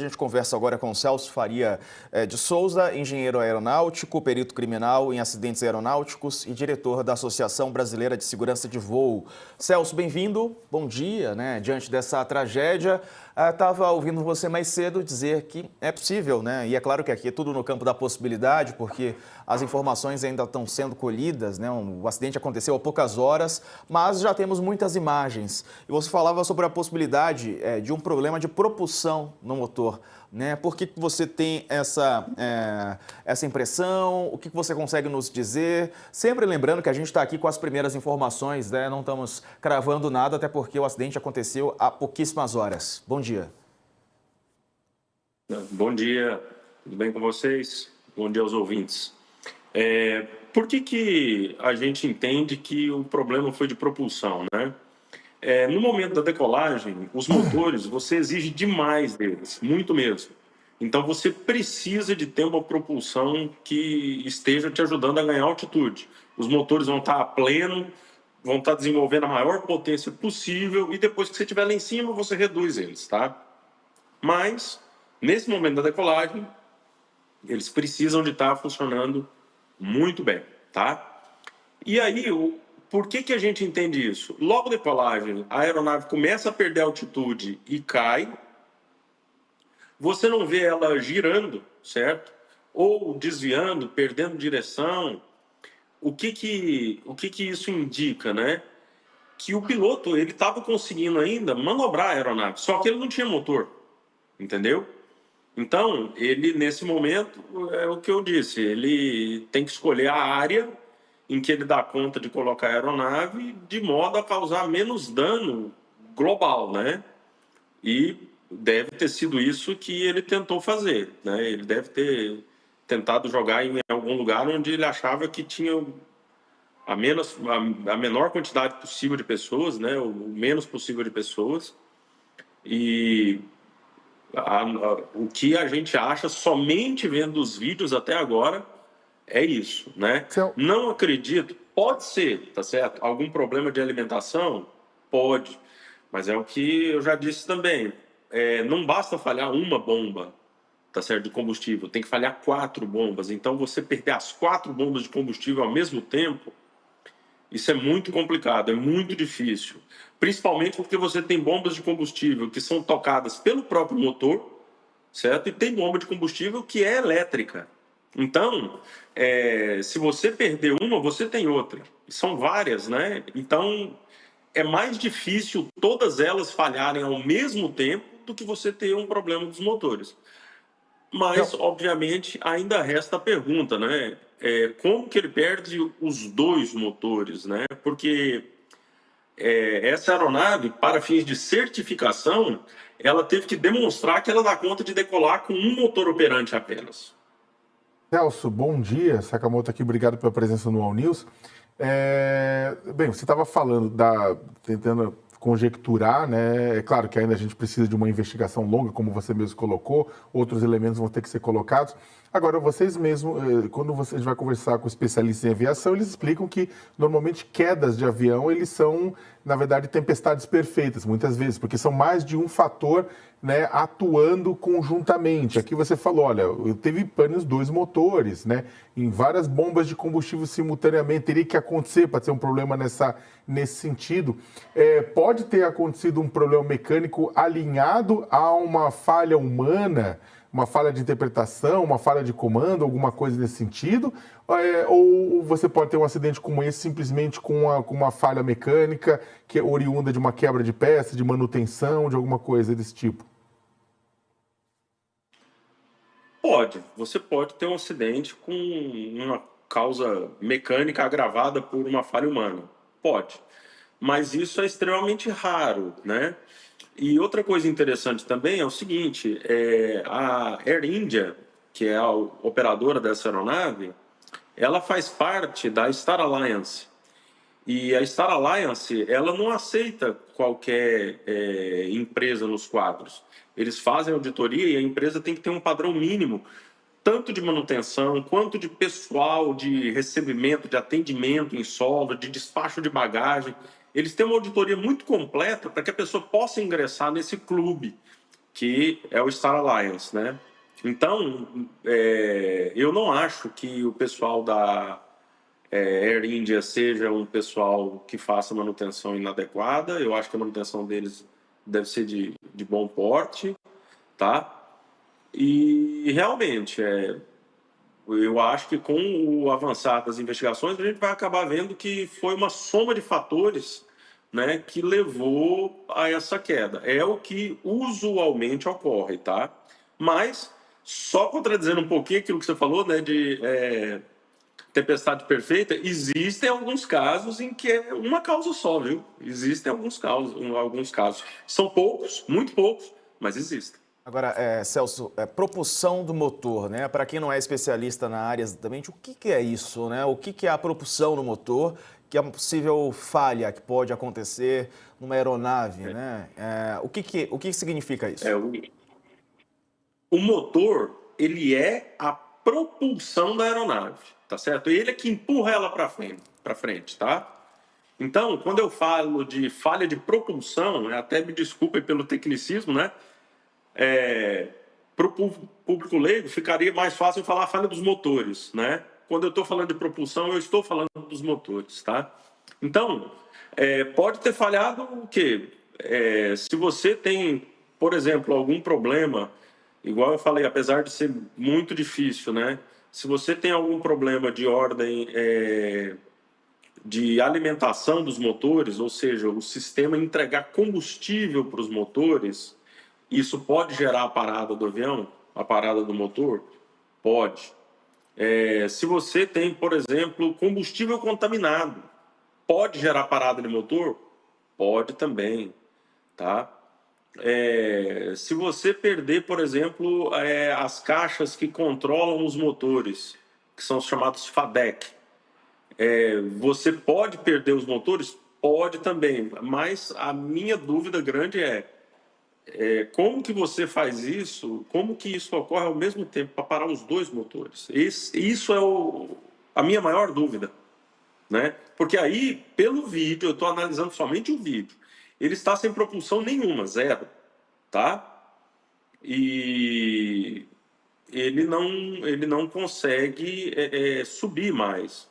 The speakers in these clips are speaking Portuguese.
A gente conversa agora com o Celso Faria de Souza, engenheiro aeronáutico, perito criminal em acidentes aeronáuticos e diretor da Associação Brasileira de Segurança de Voo. Celso, bem-vindo, bom dia, né? Diante dessa tragédia, estava ouvindo você mais cedo dizer que é possível, né? E é claro que aqui é tudo no campo da possibilidade, porque as informações ainda estão sendo colhidas, né? O acidente aconteceu há poucas horas, mas já temos muitas imagens. E você falava sobre a possibilidade de um problema de propulsão no motor. Né? Por que você tem essa impressão? O que você consegue nos dizer? Sempre lembrando que a gente está aqui com as primeiras informações, né? Não estamos cravando nada, até porque o acidente aconteceu há pouquíssimas horas. Bom dia. Bom dia, tudo bem com vocês? Bom dia aos ouvintes. Por que a gente entende que o problema foi de propulsão, né? No momento da decolagem, os motores, você exige demais deles, muito mesmo. Então, você precisa de ter uma propulsão que esteja te ajudando a ganhar altitude. Os motores vão estar a pleno, vão estar desenvolvendo a maior potência possível e depois que você estiver lá em cima, você reduz eles, tá? Mas, nesse momento da decolagem, eles precisam de estar funcionando muito bem, tá? E aí, por que a gente entende isso? Logo da decolagem, a aeronave começa a perder altitude e cai. Você não vê ela girando, certo? Ou desviando, perdendo direção. O que isso indica, né? Que o piloto ele estava conseguindo ainda manobrar a aeronave, só que ele não tinha motor, entendeu? Então, ele nesse momento, é o que eu disse, ele tem que escolher a área em que ele dá conta de colocar a aeronave de modo a causar menos dano global, né? E deve ter sido isso que ele tentou fazer, né? Ele deve ter tentado jogar em algum lugar onde ele achava que tinha a menor quantidade possível de pessoas, né? O menos possível de pessoas. E o que a gente acha somente vendo os vídeos até agora é isso, né? Não acredito, pode ser, tá certo? Algum problema de alimentação? Pode, mas é o que eu já disse também. Não basta falhar uma bomba, tá certo, de combustível, tem que falhar 4 bombas. Então, você perder as 4 bombas de combustível ao mesmo tempo, isso é muito complicado, é muito difícil. Principalmente porque você tem bombas de combustível que são tocadas pelo próprio motor, certo? E tem bomba de combustível que é elétrica. Então, se você perder uma, você tem outra. São várias, né? Então, é mais difícil todas elas falharem ao mesmo tempo do que você ter um problema dos motores. Mas, obviamente, ainda resta a pergunta, né? Como que ele perde os 2 motores, né? Porque essa aeronave, para fins de certificação, ela teve que demonstrar que ela dá conta de decolar com um motor operante apenas. Celso, bom dia. Sakamoto aqui, obrigado pela presença no All News. Bem, você estava falando, tentando conjecturar, né? É claro que ainda a gente precisa de uma investigação longa, como você mesmo colocou, outros elementos vão ter que ser colocados. Agora, vocês mesmos, quando a gente vai conversar com especialistas em aviação, eles explicam que, normalmente, quedas de avião, eles são, na verdade, tempestades perfeitas, muitas vezes, porque são mais de um fator, né, atuando conjuntamente. Aqui você falou, olha, teve pane nos 2 motores, né, em várias bombas de combustível simultaneamente, teria que acontecer para ter um problema nesse sentido. Pode ter acontecido um problema mecânico alinhado a uma falha humana, uma falha de interpretação, uma falha de comando, alguma coisa nesse sentido? Ou você pode ter um acidente como esse simplesmente com uma falha mecânica que é oriunda de uma quebra de peça, de manutenção, de alguma coisa desse tipo? Você pode ter um acidente com uma causa mecânica agravada por uma falha humana. Pode. Mas isso é extremamente raro, né? E outra coisa interessante também é o seguinte, a Air India, que é a operadora dessa aeronave, ela faz parte da Star Alliance. E a Star Alliance, ela não aceita qualquer empresa nos quadros. Eles fazem auditoria e a empresa tem que ter um padrão mínimo, tanto de manutenção, quanto de pessoal, de recebimento, de atendimento em solo, de despacho de bagagem. Eles têm uma auditoria muito completa para que a pessoa possa ingressar nesse clube. que é o Star Alliance, né? Então, eu não acho que o pessoal da Air India seja um pessoal que faça manutenção inadequada. Eu acho que a manutenção deles deve ser de bom porte, tá? E realmente, eu acho que com o avançar das investigações, a gente vai acabar vendo que foi uma soma de fatores, né, que levou a essa queda. É o que usualmente ocorre, tá? Mas, só contradizendo um pouquinho aquilo que você falou, né, de tempestade perfeita, existem alguns casos em que é uma causa só, viu? Existem alguns casos. São poucos, muito poucos, mas existem. Agora, Celso, propulsão do motor, né? Para quem não é especialista na área exatamente, o que é isso, né? O que é a propulsão no motor, que é uma possível falha que pode acontecer numa aeronave, né? O que significa isso? O motor, ele é a propulsão da aeronave, tá certo? Ele é que empurra ela para frente, tá? Então, quando eu falo de falha de propulsão, até me desculpem pelo tecnicismo, né? Para o público leigo, ficaria mais fácil falar a falha dos motores, né? Quando eu estou falando de propulsão, eu estou falando dos motores, tá? Então, pode ter falhado o quê? Se você tem, por exemplo, algum problema, igual eu falei, apesar de ser muito difícil, né? Se você tem algum problema de ordem de alimentação dos motores, ou seja, o sistema entregar combustível para os motores, isso pode gerar a parada do avião, a parada do motor? Pode. Se você tem, por exemplo, combustível contaminado, pode gerar parada de motor? Pode também, tá? Se você perder, por exemplo, as caixas que controlam os motores, que são os chamados FADEC, você pode perder os motores? Pode também, mas a minha dúvida grande como que você faz isso? Como que isso ocorre ao mesmo tempo para parar os dois motores? Isso é a minha maior dúvida, né? Porque aí, pelo vídeo, eu estou analisando somente o vídeo, ele está sem propulsão nenhuma, zero, tá? E ele não consegue subir mais.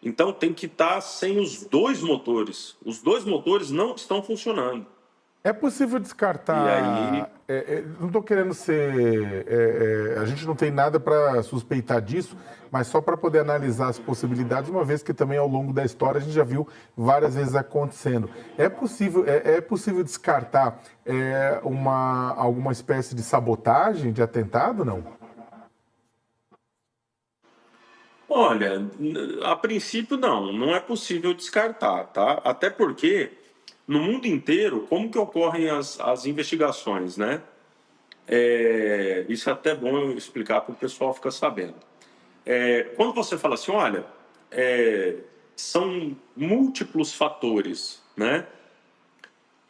Então tem que estar sem os dois motores. Os dois motores não estão funcionando. É possível E aí, descartar. Não estou querendo ser. A gente não tem nada para suspeitar disso, mas só para poder analisar as possibilidades, uma vez que também ao longo da história a gente já viu várias vezes acontecendo. É possível descartar alguma espécie de sabotagem, de atentado, não? olha, a princípio não é possível descartar, tá? Até porque no mundo inteiro, como que ocorrem as investigações, né? Isso é até bom eu explicar para o pessoal ficar sabendo. Quando você fala assim, olha, são múltiplos fatores, né?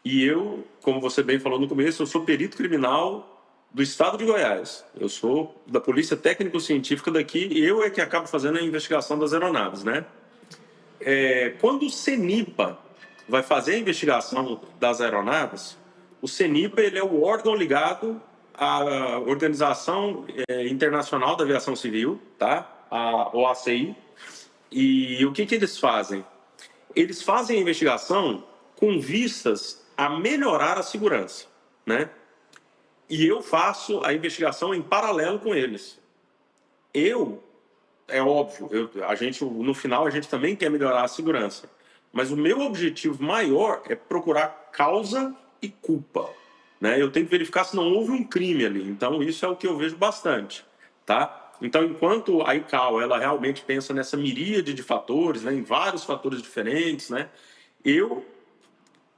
E eu, como você bem falou no começo, eu sou perito criminal do estado de Goiás. Eu sou da Polícia Técnico-Científica daqui e eu é que acabo fazendo a investigação das aeronaves, né? Quando o CENIPA vai fazer a investigação das aeronaves, o CENIPA ele é o órgão ligado à Organização Internacional da Aviação Civil, tá? A OACI. E o que eles fazem? Eles fazem a investigação com vistas a melhorar a segurança, né? E eu faço a investigação em paralelo com eles. É óbvio, no final a gente também quer melhorar a segurança. Mas o meu objetivo maior é procurar causa e culpa, né? Eu tenho que verificar se não houve um crime ali. Então isso é o que eu vejo bastante, tá? Então enquanto a ICAO ela realmente pensa nessa miríade de fatores, né, em vários fatores diferentes, né? Eu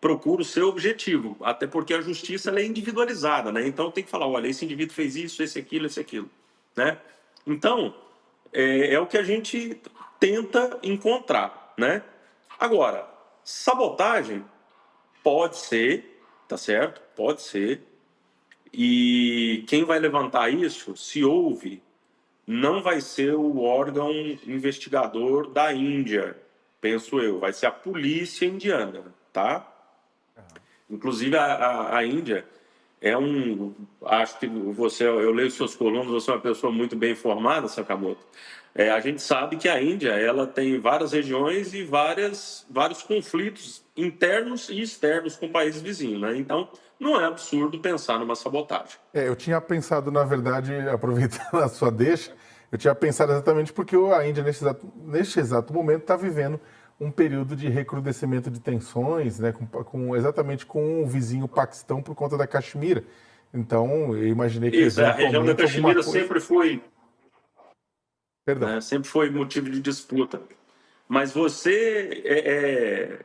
procuro ser objetivo, até porque a justiça ela é individualizada, né? Então tem que falar, olha, esse indivíduo fez isso, esse aquilo, né? Então é o que a gente tenta encontrar, né? Agora, sabotagem pode ser, tá certo? Pode ser. E quem vai levantar isso, se houve, não vai ser o órgão investigador da Índia, penso eu, vai ser a polícia indiana, tá? Inclusive a Índia, Acho que eu leio suas colunas, você é uma pessoa muito bem informada, Sakamoto. A gente sabe que a Índia ela tem várias regiões e vários conflitos internos e externos com países vizinhos, né? Então, não é absurdo pensar numa sabotagem. Eu tinha pensado, na verdade, aproveitando a sua deixa, eu tinha pensado exatamente porque a Índia, neste exato momento, está vivendo um período de recrudescimento de tensões, né, exatamente com o vizinho Paquistão por conta da Caxemira. Então, eu imaginei que a região da Caxemira sempre foi... Perdão. Né, sempre foi motivo de disputa. Mas você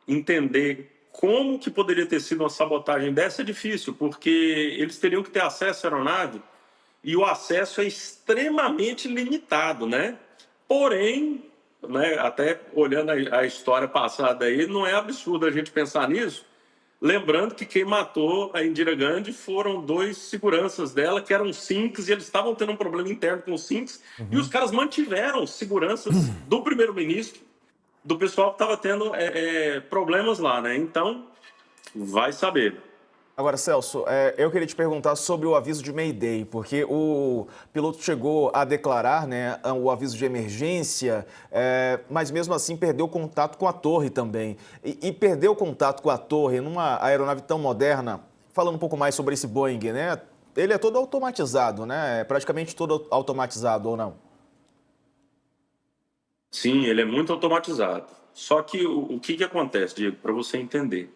entender como que poderia ter sido uma sabotagem dessa é difícil, porque eles teriam que ter acesso à aeronave e o acesso é extremamente limitado, né? Porém, né, até olhando a história passada aí, não é absurdo a gente pensar nisso, lembrando que quem matou a Indira Gandhi foram 2 seguranças dela, que eram Sinks, e eles estavam tendo um problema interno com os Sinks, e os caras mantiveram seguranças do primeiro-ministro, do pessoal que estava tendo problemas lá, né? Então, vai saber. Agora, Celso, eu queria te perguntar sobre o aviso de Mayday, porque o piloto chegou a declarar, né, o aviso de emergência, mas mesmo assim perdeu contato com a torre também. E perdeu contato com a torre numa aeronave tão moderna, falando um pouco mais sobre esse Boeing, né? Ele é todo automatizado, né? Praticamente todo automatizado, ou não? Sim, ele é muito automatizado. Só que o que acontece, Diego, para você entender?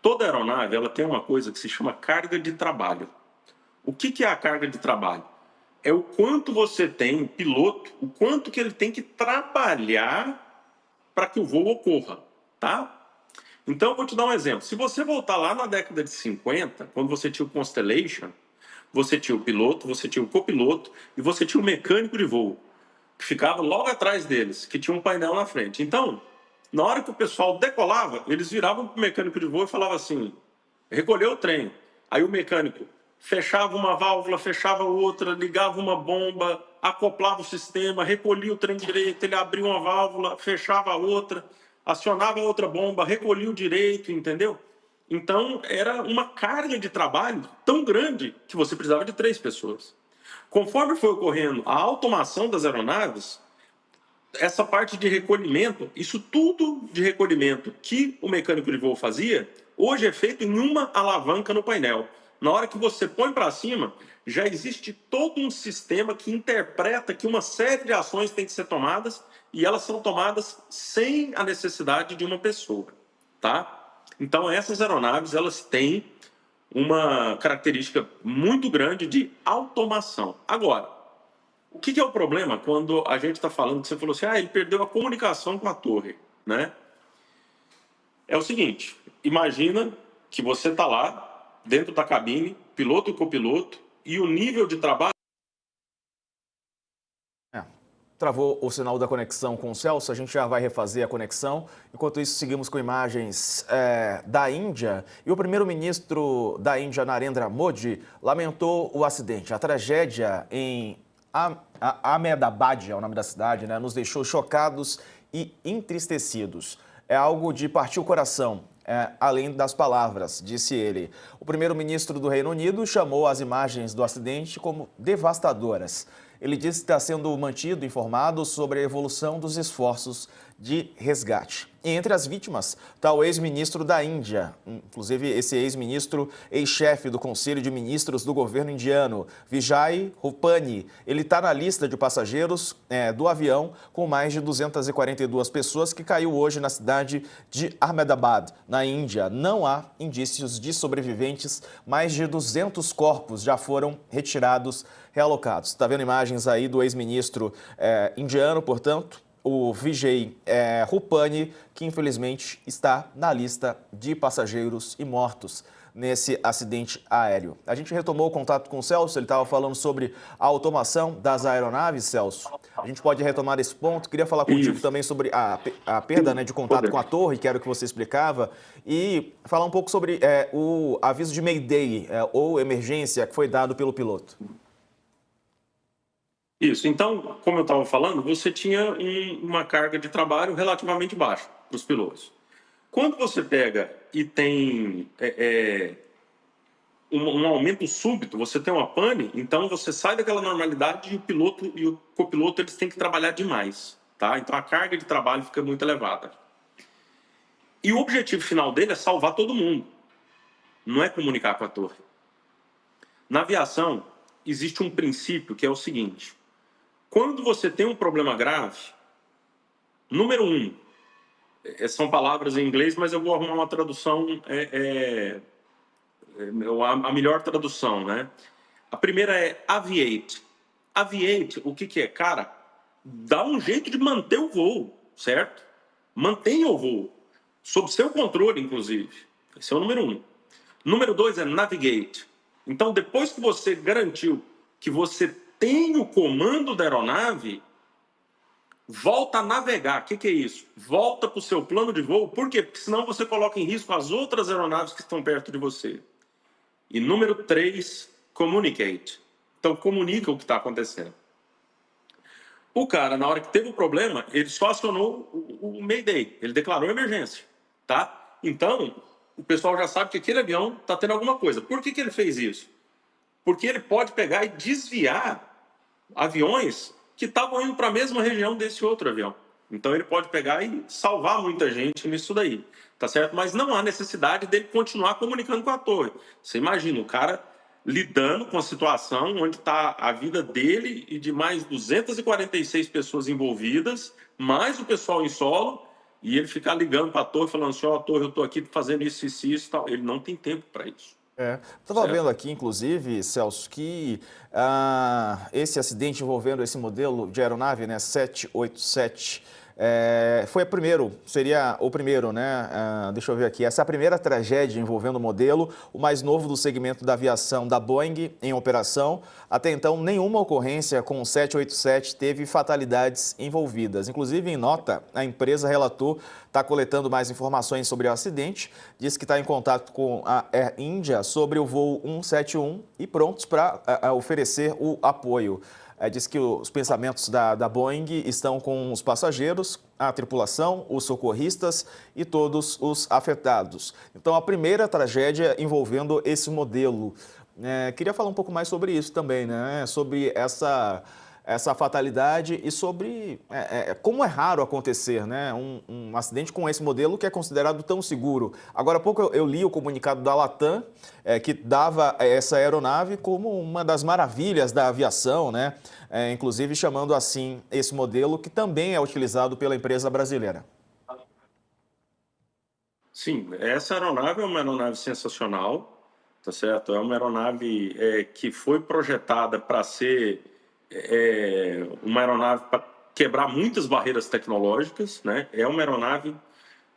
Toda aeronave ela tem uma coisa que se chama carga de trabalho. O que é a carga de trabalho? É o quanto você tem, piloto, o quanto que ele tem que trabalhar para que o voo ocorra, tá? Então, eu vou te dar um exemplo. Se você voltar lá na década de 50, quando você tinha o Constellation, você tinha o piloto, você tinha o copiloto e você tinha o mecânico de voo, que ficava logo atrás deles, que tinha um painel na frente. Então, na hora que o pessoal decolava, eles viravam para o mecânico de voo e falavam assim, recolheu o trem. Aí o mecânico fechava uma válvula, fechava outra, ligava uma bomba, acoplava o sistema, recolhia o trem direito, ele abria uma válvula, fechava a outra, acionava outra bomba, recolhia o direito, entendeu? Então, era uma carga de trabalho tão grande que você precisava de 3 pessoas. Conforme foi ocorrendo a automação das aeronaves, essa parte de recolhimento, isso tudo de recolhimento que o mecânico de voo fazia, hoje é feito em uma alavanca no painel. Na hora que você põe para cima, já existe todo um sistema que interpreta que uma série de ações tem que ser tomadas e elas são tomadas sem a necessidade de uma pessoa, tá? Então essas aeronaves, elas têm uma característica muito grande de automação. Agora, o que é o problema quando a gente está falando que você falou assim, ele perdeu a comunicação com a torre, né? É o seguinte, imagina que você está lá, dentro da cabine, piloto e copiloto, e o nível de trabalho... Travou o sinal da conexão com o Celso, a gente já vai refazer a conexão. Enquanto isso, seguimos com imagens da Índia. E o primeiro-ministro da Índia, Narendra Modi, lamentou o acidente. A tragédia em Ahmedabad, é o nome da cidade, né, nos deixou chocados e entristecidos. É algo de partir o coração, além das palavras, disse ele. O primeiro-ministro do Reino Unido chamou as imagens do acidente como devastadoras. Ele disse que está sendo mantido informado sobre a evolução dos esforços de resgate. E entre as vítimas está o ex-ministro da Índia, inclusive esse ex-ministro, ex-chefe do Conselho de Ministros do governo indiano, Vijay Rupani. Ele está na lista de passageiros do avião com mais de 242 pessoas que caiu hoje na cidade de Ahmedabad, na Índia. Não há indícios de sobreviventes, mais de 200 corpos já foram retirados, realocados. Está vendo imagens aí do ex-ministro indiano, portanto, o Vijay Rupani, que infelizmente está na lista de passageiros e mortos nesse acidente aéreo. A gente retomou o contato com o Celso, ele estava falando sobre a automação das aeronaves, Celso. A gente pode retomar esse ponto. Queria falar contigo também sobre a perda, né, de contato com a torre, que era o que você explicava, e falar um pouco sobre o aviso de Mayday, ou emergência, que foi dado pelo piloto. Isso. Então, como eu estava falando, você tinha uma carga de trabalho relativamente baixa para os pilotos. Quando você pega e tem um aumento súbito, você tem uma pane, então você sai daquela normalidade e o piloto e o copiloto eles têm que trabalhar demais, tá? Então a carga de trabalho fica muito elevada. E o objetivo final dele é salvar todo mundo, não é comunicar com a torre. Na aviação, existe um princípio que é o seguinte: quando você tem um problema grave, número um, são palavras em inglês, mas eu vou arrumar uma tradução, a melhor tradução, né? A primeira é aviate. Aviate, o que é? Cara, dá um jeito de manter o voo, certo? Mantenha o voo, sob seu controle, inclusive. Esse é o número um. Número dois é navigate. Então, depois que você garantiu que você tem o comando da aeronave, volta a navegar. O que é isso? Volta para o seu plano de voo. Por quê? Porque senão você coloca em risco as outras aeronaves que estão perto de você. E número 3, communicate. Então, comunica o que está acontecendo. O cara, na hora que teve o problema, ele só acionou o Mayday. Ele declarou emergência, tá? Então, o pessoal já sabe que aquele avião está tendo alguma coisa. Por que ele fez isso? Porque ele pode pegar e desviar aviões que estavam indo para a mesma região desse outro avião. Então, ele pode pegar e salvar muita gente nisso daí, tá certo? Mas não há necessidade dele continuar comunicando com a torre. Você imagina, o cara lidando com a situação onde está a vida dele e de mais 246 pessoas envolvidas, mais o pessoal em solo, e ele ficar ligando para a torre, falando assim, ó, torre, eu estou aqui fazendo isso, isso, isso, tal. Ele não tem tempo para isso. Estava vendo aqui, inclusive, Celso, que esse acidente envolvendo esse modelo de aeronave, né, 787, seria o primeiro, né? Deixa eu ver aqui. Essa é a primeira tragédia envolvendo o modelo, o mais novo do segmento da aviação da Boeing em operação. Até então, nenhuma ocorrência com o 787 teve fatalidades envolvidas. Inclusive, em nota, a empresa relatou está coletando mais informações sobre o acidente, diz que está em contato com a Air India sobre o voo 171 e prontos para oferecer o apoio. Diz que os pensamentos da Boeing estão com os passageiros, a tripulação, os socorristas e todos os afetados. Então, a primeira tragédia envolvendo esse modelo. Queria falar um pouco mais sobre isso também, né? Sobre essa fatalidade e sobre como é raro acontecer, né? Um acidente com esse modelo que é considerado tão seguro. Agora há pouco eu li o comunicado da Latam, que dava essa aeronave como uma das maravilhas da aviação, né? Inclusive chamando assim esse modelo que também é utilizado pela empresa brasileira. Sim, essa aeronave é uma aeronave sensacional, tá certo? É uma aeronave que foi projetada para ser uma aeronave para quebrar muitas barreiras tecnológicas, né? É uma aeronave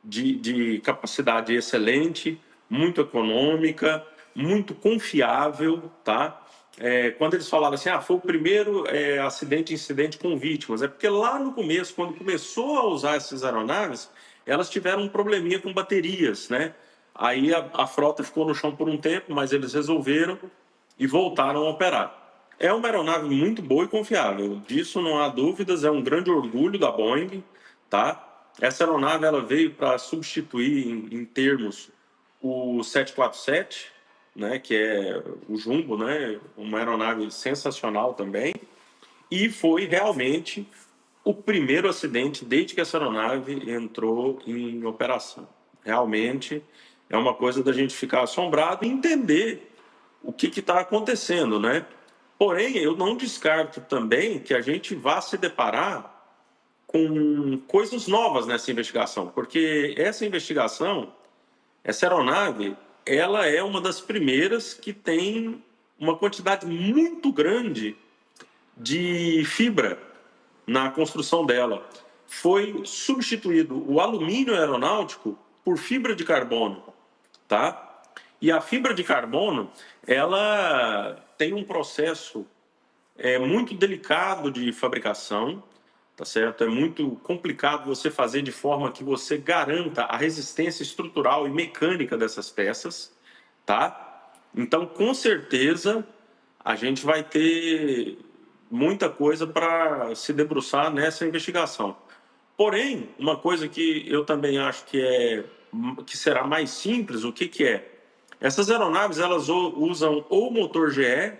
de capacidade excelente, muito econômica, muito confiável, tá? Quando eles falaram assim, foi o primeiro incidente com vítimas, é porque lá no começo, quando começou a usar essas aeronaves, elas tiveram um probleminha com baterias, né? Aí a frota ficou no chão por um tempo, mas eles resolveram e voltaram a operar. É uma aeronave muito boa e confiável, disso não há dúvidas, é um grande orgulho da Boeing, tá? Essa aeronave ela veio para substituir, em termos, o 747, né, que é o Jumbo, né, uma aeronave sensacional também, e foi realmente o primeiro acidente desde que essa aeronave entrou em operação. Realmente é uma coisa da gente ficar assombrado e entender o que está acontecendo, né? Porém, eu não descarto também que a gente vá se deparar com coisas novas nessa investigação, porque essa investigação, essa aeronave, ela é uma das primeiras que tem uma quantidade muito grande de fibra na construção dela. Foi substituído o alumínio aeronáutico por fibra de carbono, tá? E a fibra de carbono, ela tem um processo muito delicado de fabricação, tá certo? É muito complicado você fazer de forma que você garanta a resistência estrutural e mecânica dessas peças, tá? Então, com certeza, a gente vai ter muita coisa para se debruçar nessa investigação. Porém, uma coisa que eu também acho que será mais simples, o que é? Essas aeronaves elas usam ou motor GE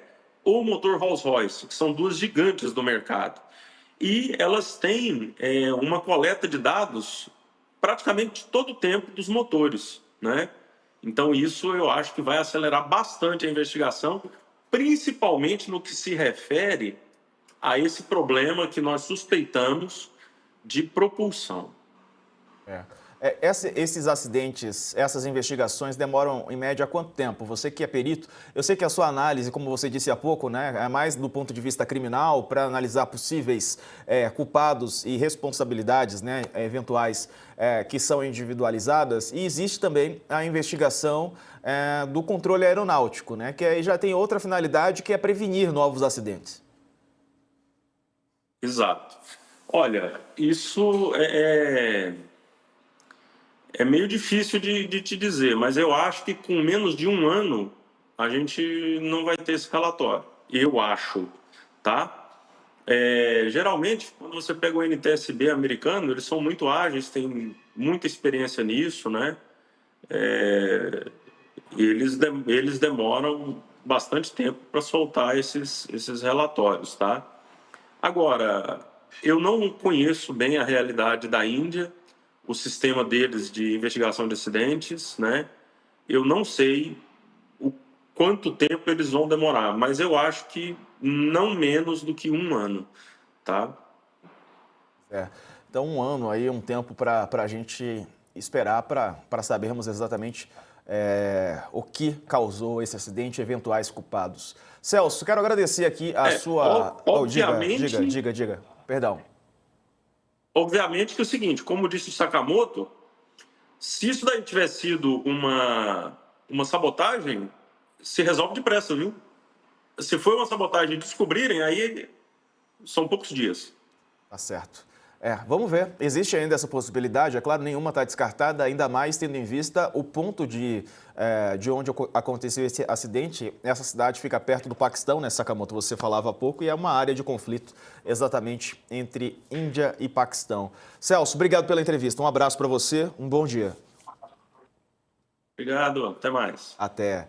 ou motor Rolls-Royce, que são duas gigantes do mercado. E elas têm uma coleta de dados praticamente todo o tempo dos motores, né? Então isso eu acho que vai acelerar bastante a investigação, principalmente no que se refere a esse problema que nós suspeitamos de propulsão. Esses acidentes, essas investigações demoram em média quanto tempo? Você que é perito, eu sei que a sua análise, como você disse há pouco, né, é mais do ponto de vista criminal para analisar possíveis culpados e responsabilidades, né, eventuais que são individualizadas. E existe também a investigação do controle aeronáutico, né, que aí já tem outra finalidade, que é prevenir novos acidentes. Exato. Olha, isso é meio difícil de te dizer, mas eu acho que com menos de um ano a gente não vai ter esse relatório. Eu acho, tá? Geralmente, quando você pega o NTSB americano, eles são muito ágeis, têm muita experiência nisso, né? Eles demoram bastante tempo para soltar esses relatórios, tá? Agora, eu não conheço bem a realidade da Índia, o sistema deles de investigação de acidentes, né? Eu não sei o quanto tempo eles vão demorar, mas eu acho que não menos do que um ano, tá? Então, um ano aí, um tempo para a gente esperar para sabermos exatamente o que causou esse acidente e eventuais culpados. Celso, quero agradecer aqui a sua... Obviamente... Diga. Perdão. Obviamente que é o seguinte, como disse o Sakamoto, se isso daí tiver sido uma sabotagem, se resolve depressa, viu? Se foi uma sabotagem e descobrirem, aí são poucos dias. Tá certo. Vamos ver. Existe ainda essa possibilidade, é claro, nenhuma está descartada, ainda mais tendo em vista o ponto de onde aconteceu esse acidente. Essa cidade fica perto do Paquistão, né, Sakamoto? Você falava há pouco, e é uma área de conflito exatamente entre Índia e Paquistão. Celso, obrigado pela entrevista. Um abraço para você, um bom dia. Obrigado, até mais. Até.